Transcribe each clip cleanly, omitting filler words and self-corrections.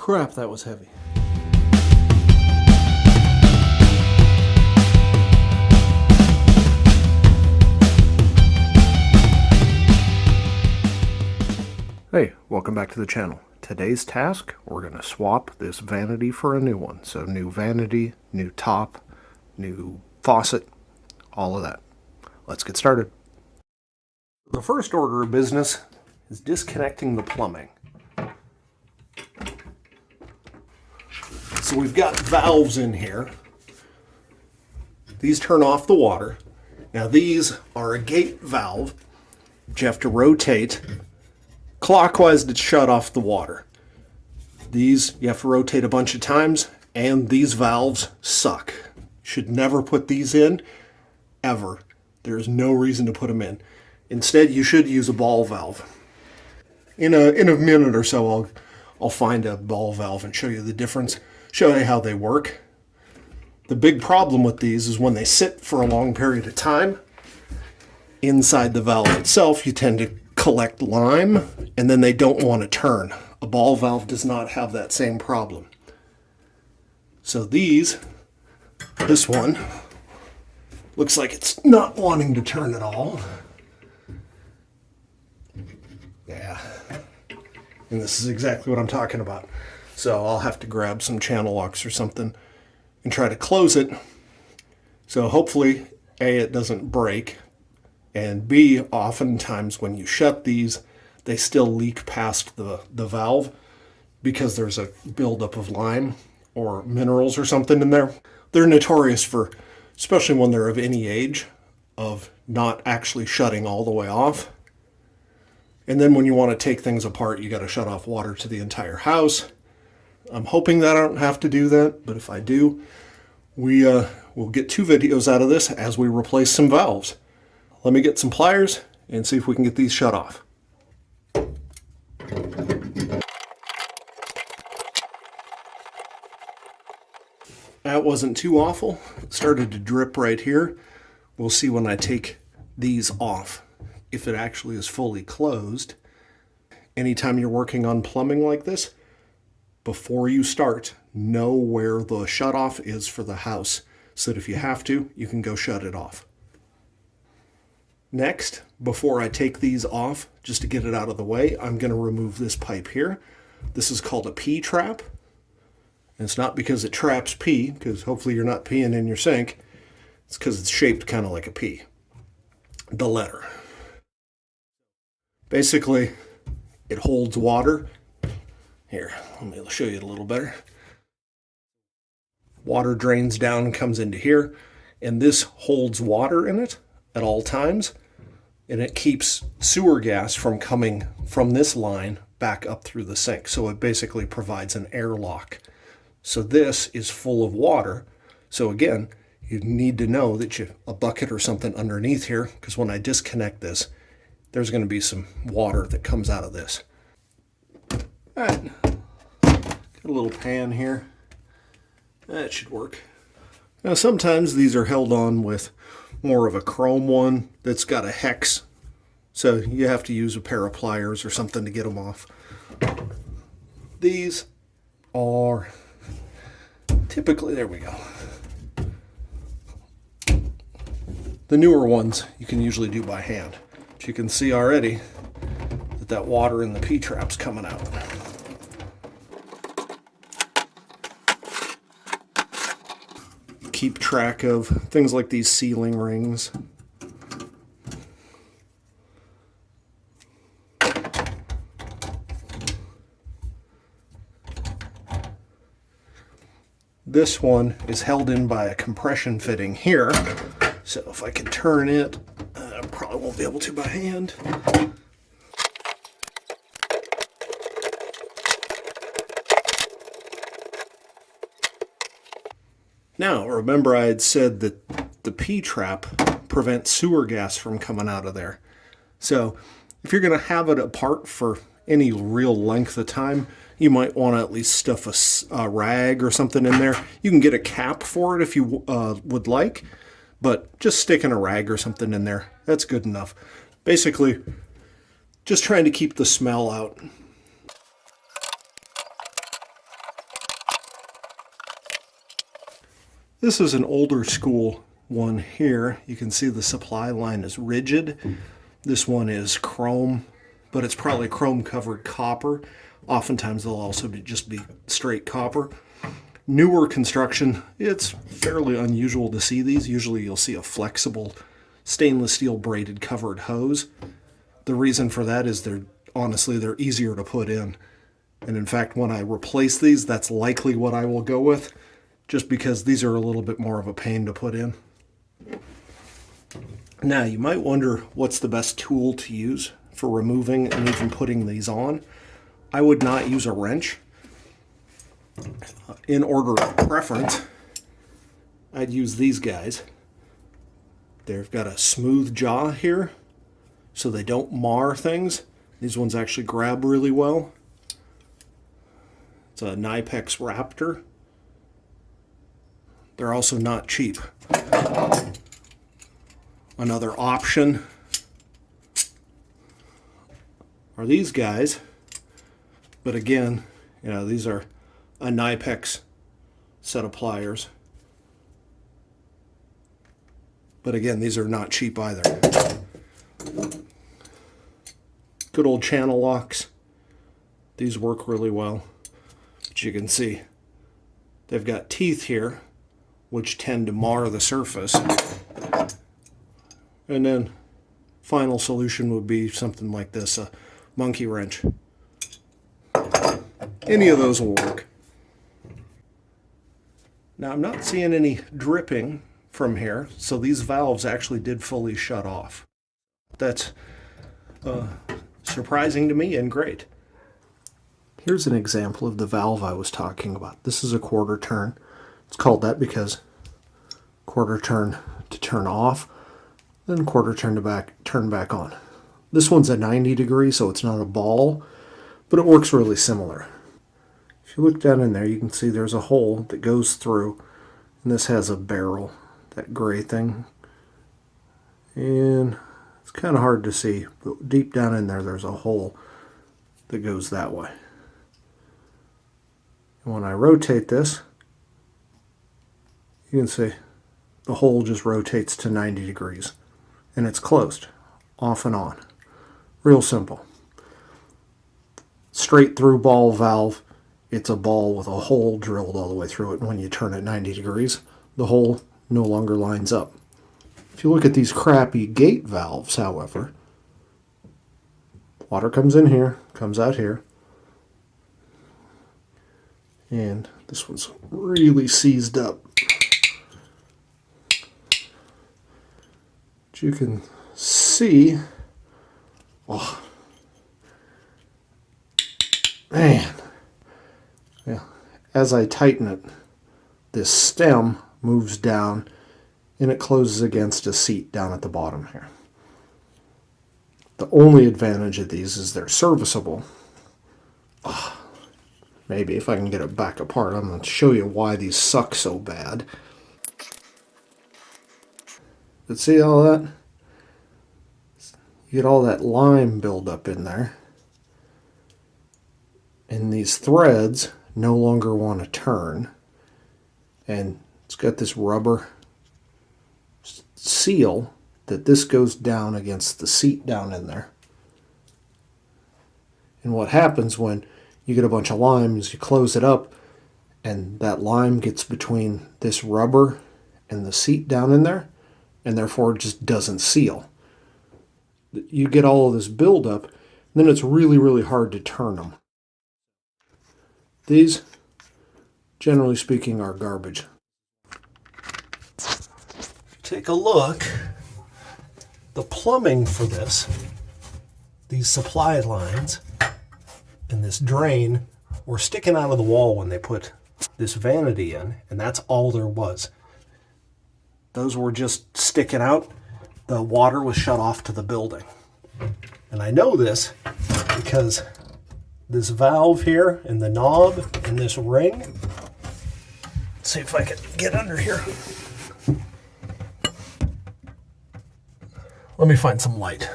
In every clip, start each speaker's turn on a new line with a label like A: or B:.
A: Crap, that was heavy. Hey, welcome back to the channel. Today's task, we're going to swap this vanity for a new one. So new vanity, new top, new faucet, all of that. Let's get started. The first order of business is disconnecting the plumbing. So we've got valves in here. These turn off the water. Now these are a gate valve, which you have to rotate clockwise to shut off the water. These you have to rotate a bunch of times, and these valves suck. Should never put these in, ever. There's no reason to put them in. Instead, you should use a ball valve. In a minute or so, I'll find a ball valve and show you the difference, show you how they work. The big problem with these is when they sit for a long period of time, inside the valve itself, you tend to collect lime, and then they don't want to turn. A ball valve does not have that same problem. So this one, looks like it's not wanting to turn at all. Yeah. And this is exactly what I'm talking about. So I'll have to grab some channel locks or something and try to close it. So hopefully, A, it doesn't break, and B, oftentimes when you shut these, they still leak past the valve because there's a buildup of lime or minerals or something in there. They're notorious for, especially when they're of any age, of not actually shutting all the way off. And then when you want to take things apart, you got to shut off water to the entire house. I'm hoping that I don't have to do that, but if I do, we'll get 2 videos out of this as we replace some valves. Let me get some pliers and see if we can get these shut off. That wasn't too awful. It started to drip right here. We'll see when I take these off if it actually is fully closed. Anytime you're working on plumbing like this, before you start, know where the shutoff is for the house so that if you have to, you can go shut it off. Next, before I take these off, just to get it out of the way, I'm going to remove this pipe here. This is called a pee trap. And it's not because it traps pee, because hopefully you're not peeing in your sink. It's because it's shaped kind of like a pea. The letter. Basically, it holds water. Here, let me show you it a little better. Water drains down and comes into here, and this holds water in it at all times, and it keeps sewer gas from coming from this line back up through the sink. So it basically provides an airlock. So this is full of water. So again, you need to know that a bucket or something underneath here, because when I disconnect this, there's going to be some water that comes out of this. All right, got a little pan here. That should work. Now sometimes these are held on with more of a chrome one that's got a hex, so you have to use a pair of pliers or something to get them off. These are typically, there we go. The newer ones you can usually do by hand. But you can see already that water in the P-trap's coming out. Keep track of things like these sealing rings. This one is held in by a compression fitting here. So if I can turn it, I probably won't be able to by hand. Now, remember I had said that the P-trap prevents sewer gas from coming out of there. So if you're going to have it apart for any real length of time, you might want to at least stuff a rag or something in there. You can get a cap for it if you would like, but just sticking a rag or something in there, that's good enough. Basically, just trying to keep the smell out. This is an older school one here. You can see the supply line is rigid. This one is chrome, but it's probably chrome covered copper. Oftentimes they'll also just be straight copper. Newer construction, it's fairly unusual to see these. Usually you'll see a flexible stainless steel braided covered hose. The reason for that is they're easier to put in. And in fact, when I replace these, that's likely what I will go with, just because these are a little bit more of a pain to put in. Now, you might wonder what's the best tool to use for removing and even putting these on. I would not use a wrench. In order of preference, I'd use these guys. They've got a smooth jaw here, so they don't mar things. These ones actually grab really well. It's a Knipex Raptor. They're also not cheap. Another option are these guys, but again, these are a Knipex set of pliers. But again, these are not cheap either. Good old channel locks. These work really well. But you can see they've got teeth here, which tend to mar the surface. And then final solution would be something like this, a monkey wrench. Any of those will work. Now I'm not seeing any dripping from here, so these valves actually did fully shut off. That's surprising to me and great. Here's an example of the valve I was talking about. This is a quarter turn. It's called that because quarter turn to turn off, then quarter turn to turn back on. This one's a 90 degree, so it's not a ball, but it works really similar. If you look down in there, you can see there's a hole that goes through, and this has a barrel, that gray thing. And it's kind of hard to see, but deep down in there, there's a hole that goes that way. And when I rotate this, you can see the hole just rotates to 90 degrees. And it's closed, off and on. Real simple. Straight through ball valve. It's a ball with a hole drilled all the way through it. And when you turn it 90 degrees, the hole no longer lines up. If you look at these crappy gate valves, however, water comes in here, comes out here. And this one's really seized up. But you can see, oh, man. Yeah, as I tighten it, this stem moves down and it closes against a seat down at the bottom here. The only advantage of these is they're serviceable. Oh, maybe if I can get it back apart, I'm going to show you why these suck so bad. But see all that? You get all that lime buildup in there. And these threads no longer want to turn. And it's got this rubber seal that this goes down against the seat down in there. And what happens when you get a bunch of lime is you close it up and that lime gets between this rubber and the seat down in there, and therefore it just doesn't seal. You get all of this buildup, and then it's really, really hard to turn them. These, generally speaking, are garbage. Take a look. The plumbing for this, these supply lines, and this drain were sticking out of the wall when they put this vanity in, and that's all there was. Those were just sticking out. The water was shut off to the building. And I know this because this valve here and the knob and this ring, let's see if I can get under here. Let me find some light.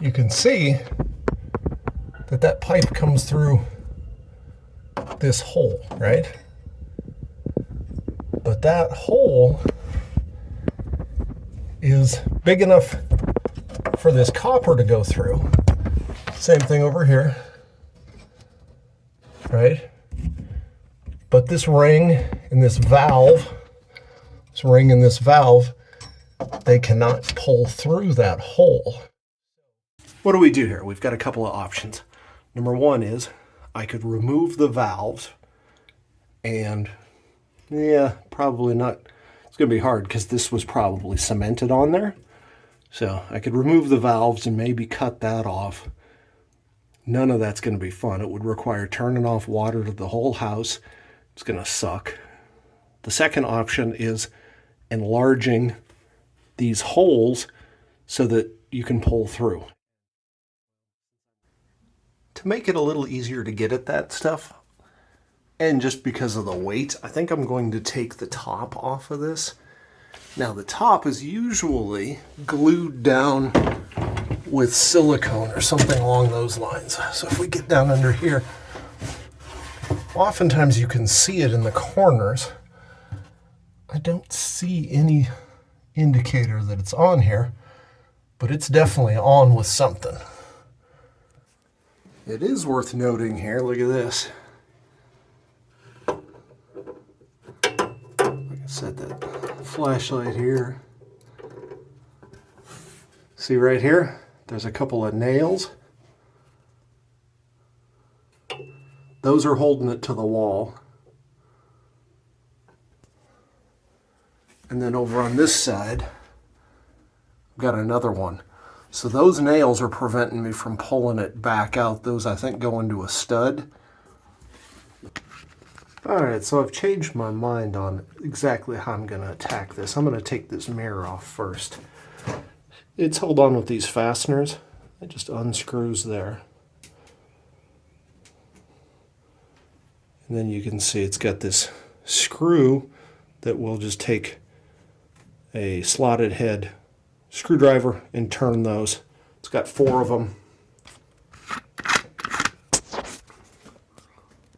A: You can see that pipe comes through this hole, right? But that hole is big enough for this copper to go through. Same thing over here, right? But this ring and this valve, they cannot pull through that hole. What do we do here? We've got a couple of options. Number one is I could remove the valves, and yeah, probably not. It's going to be hard because this was probably cemented on there. So I could remove the valves and maybe cut that off. None of that's going to be fun. It would require turning off water to the whole house. It's going to suck. The second option is enlarging these holes so that you can pull through. To make it a little easier to get at that stuff, and just because of the weight, I think I'm going to take the top off of this. Now the top is usually glued down with silicone or something along those lines. So if we get down under here, oftentimes you can see it in the corners. I don't see any indicator that it's on here, but it's definitely on with something. It is worth noting here, look at this. Like I said, that flashlight here. See right here? There's a couple of nails. Those are holding it to the wall. And then over on this side, I've got another one. So those nails are preventing me from pulling it back out. Those, I think, go into a stud. Alright, so I've changed my mind on exactly how I'm going to attack this. I'm going to take this mirror off first. It's held on with these fasteners. It just unscrews there. And then you can see it's got this screw that will just take a slotted head screwdriver and turn those. It's got 4 of them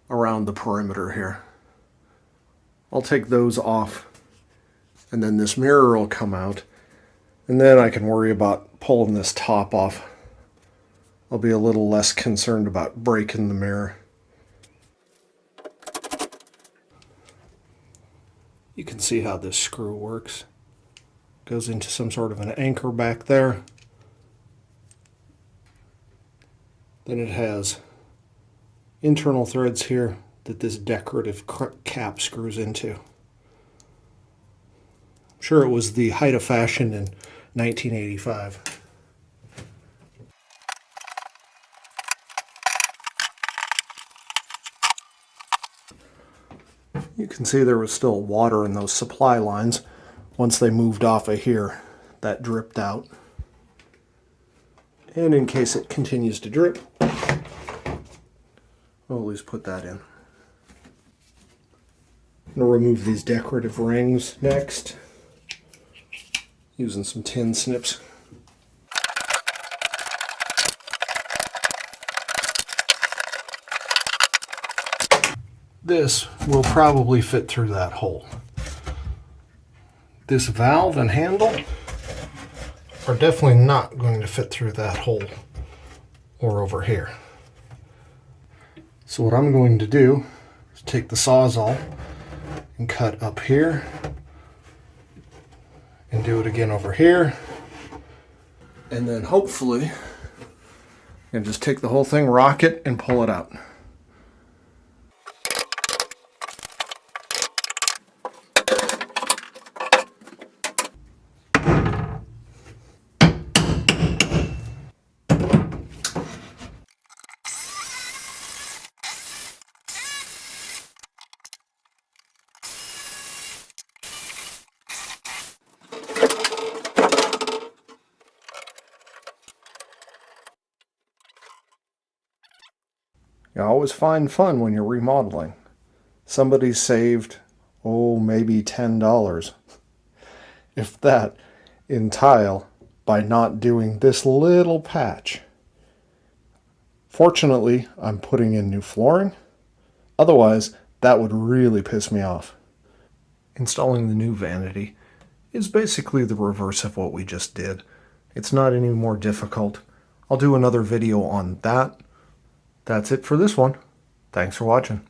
A: around the perimeter here. I'll take those off, and then this mirror will come out, and then I can worry about pulling this top off. I'll be a little less concerned about breaking the mirror. You can see how this screw works. Goes into some sort of an anchor back there. Then it has internal threads here that this decorative cap screws into. I'm sure it was the height of fashion in 1985. You can see there was still water in those supply lines. Once they moved off of here, that dripped out. And in case it continues to drip, we'll at least put that in. I'm going to remove these decorative rings next, using some tin snips. This will probably fit through that hole. This valve and handle are definitely not going to fit through that hole or over here. So what I'm going to do is take the Sawzall and cut up here and do it again over here, and then hopefully and just take the whole thing, rock it, and pull it out. You always find fun when you're remodeling. Somebody saved, maybe $10, if that, in tile by not doing this little patch. Fortunately, I'm putting in new flooring. Otherwise, that would really piss me off. Installing the new vanity is basically the reverse of what we just did. It's not any more difficult. I'll do another video on that. That's it for this one. Thanks for watching.